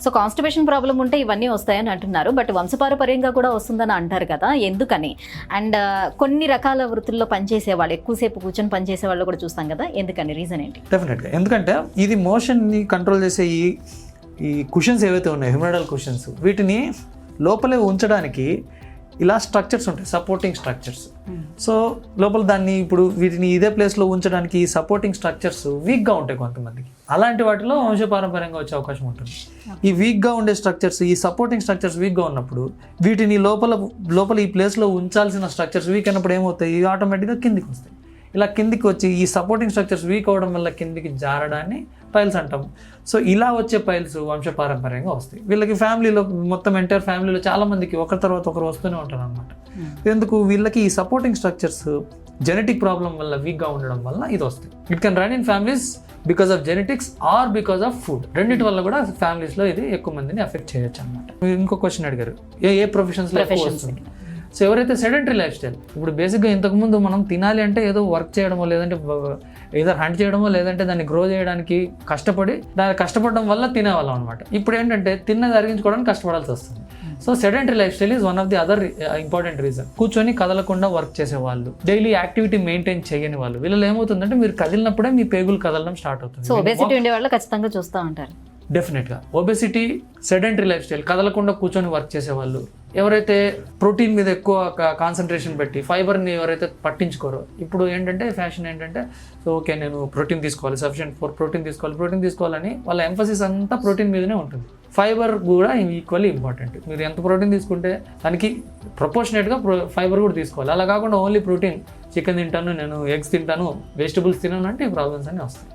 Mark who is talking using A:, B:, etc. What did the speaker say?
A: So constipation problem ఉంటే ఇవన్నీ వస్తాయని అంటున్నారు, బట్ వంశపారపర్యంగా కూడా వస్తుందని అంటారు కదా, ఎందుకని? అండ్ కొన్ని రకాల వృత్తుల్లో పనిచేసే వాళ్ళు, ఎక్కువసేపు కూర్చొని పనిచేసే వాళ్ళు కూడా చూస్తాం కదా, ఎందుకని? రీజన్ ఏంటి?
B: డెఫినెట్గా ఎందుకంటే ఇది మోషన్ని కంట్రోల్ చేసే ఈ కుషన్స్ ఏవైతే ఉన్నాయో, హ్యూమరాయిడల్ కుషన్స్, వీటిని లోపలే ఉంచడానికి ఇలా స్ట్రక్చర్స్ ఉంటాయి, సపోర్టింగ్ స్ట్రక్చర్స్. సో లోపల దాన్ని ఇప్పుడు వీటిని ఇదే ప్లేస్లో ఉంచడానికి ఈ సపోర్టింగ్ స్ట్రక్చర్స్ వీక్గా ఉంటాయి కొంతమందికి. అలాంటి వాటిలో వంశపారంపర్యంగా వచ్చే అవకాశం ఉంటుంది. ఈ వీక్గా ఉండే స్ట్రక్చర్స్, ఈ సపోర్టింగ్ స్ట్రక్చర్స్ వీక్గా ఉన్నప్పుడు వీటిని లోపల ఈ ప్లేస్లో ఉంచాల్సిన స్ట్రక్చర్స్ వీక్ అయినప్పుడు ఏమవుతాయి, ఆటోమేటిక్గా కిందికి వస్తాయి. ఇలా కిందికి వచ్చి ఈ సపోర్టింగ్ స్ట్రక్చర్స్ వీక్ అవ్వడం వల్ల కిందికి జారడాన్ని పైల్స్ అంటాం. సో ఇలా వచ్చే పైల్స్ వంశపారంపర్యంగా వస్తాయి. వీళ్ళకి ఫ్యామిలీలో మొత్తం ఎంటైర్ ఫ్యామిలీలో చాలా మందికి ఒకరి తర్వాత ఒకరు వస్తూనే ఉంటారు అనమాట. ఎందుకు? వీళ్ళకి ఈ సపోర్టింగ్ స్ట్రక్చర్స్ జెనెటిక్ ప్రాబ్లం వల్ల వీక్గా ఉండడం వల్ల ఇది వస్తాయి. It can run in families because of genetics or because of food. రెండింటి వల్ల కూడా ఫ్యామిలీస్లో ఇది ఎక్కువ మందిని ఎఫెక్ట్ చేయొచ్చు అనమాట. ఇంకో క్వశ్చన్ అడిగారు, ఏ ప్రొఫెషన్స్లో ఎక్కువ వస్తుంది? సో ఎవరైతే సెడెంటరీ లైఫ్ స్టైల్, ఇప్పుడు బేసిక్గా ఇంతకుముందు మనం తినాలి అంటే ఏదో వర్క్ చేయడమో, లేదంటే ఏదో హంట్ చేయడమో, లేదంటే దాన్ని గ్రో చేయడానికి కష్టపడడం వల్ల తినేవాళ్ళం అనమాట. ఇప్పుడు ఏంటంటే తిన్నది అరిగించుకోవడానికి కష్టపడాల్సి వస్తుంది. So sedentary life style is one of the other important reason. కూర్చొని కదలకుండా వర్క్ చేసే వాళ్ళు, డైలీ యాక్టివిటీ మెయింటైన్ చేయని వాళ్ళు, వీళ్ళు ఏమవుతుందంటే మీరు కదిలినప్పుడే మీ పేగులు కదలడం స్టార్ట్ అవుతుంది.
A: సో ఒబేసిటీ ఉండే వాళ్ళు ఖచ్చితంగా చూస్తూ ఉంటారు.
B: డెఫినెట్గా ఒబెసిటీ, సెడెంటరీ లైఫ్ స్టైల్, కదలకుండా కూర్చొని వర్క్ చేసేవాళ్ళు, ఎవరైతే ప్రోటీన్ మీద ఎక్కువ కాన్సన్ట్రేషన్ పెట్టి ఫైబర్ని ఎవరైతే పట్టించుకోరో, ఇప్పుడు ఏంటంటే ఫ్యాషన్ ఏంటంటే సో ఓకే నేను ప్రోటీన్ తీసుకోవాలి, సఫిషియెంట్ ప్రోటీన్ తీసుకోవాలని వాళ్ళ ఎంఫసిస్ అంతా ప్రోటీన్ మీదనే ఉంటుంది. ఫైబర్ కూడా ఈక్వల్లీ ఇంపార్టెంట్. మీరు ఎంత ప్రోటీన్ తీసుకుంటే దానికి ప్రపోర్షనేట్గా ఫైబర్ కూడా తీసుకోవాలి. అలా కాకుండా ఓన్లీ ప్రోటీన్, చికెన్ తింటాను, నేను ఎగ్స్ తింటాను, వెజిటబుల్స్ తినాను అంటే ఈ ప్రాబ్లమ్స్ అన్నీ వస్తాయి.